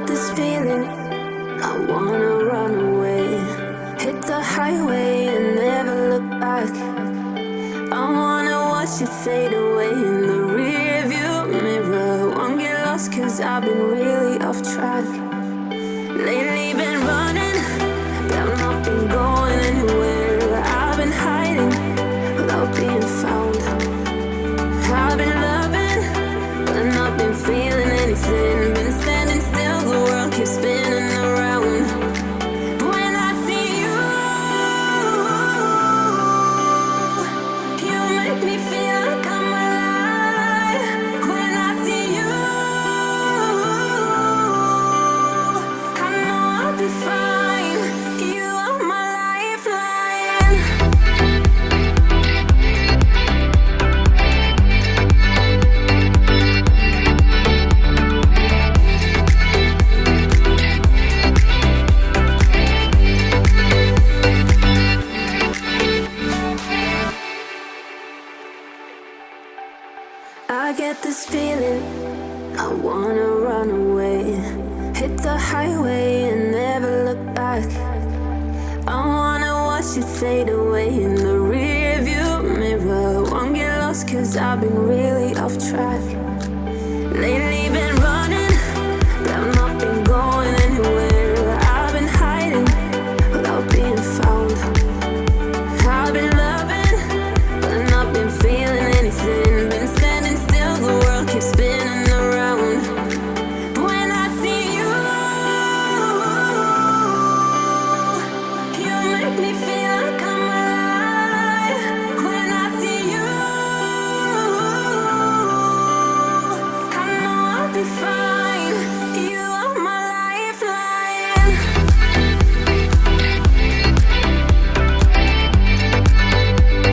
get this feeling, I wanna run away. Hit the highway and never look back. I wanna watch it fade away in the rearview mirror. Won't get lost cause I've been really off track. Lately been running, but I've not been going anywhere. I've been hiding without being found. I've been loving, but not been feeling anything. Been standing still, the world keeps spinning around. When I see you, you make me feel like I'm alive. When I see you, I know I'll be fine. You are my lifeline. I get this feeling, I wanna run away. Hit the highway and never look back. I wanna watch it fade away in the rearview mirror. Won't get lost cause I've been really off track. Lately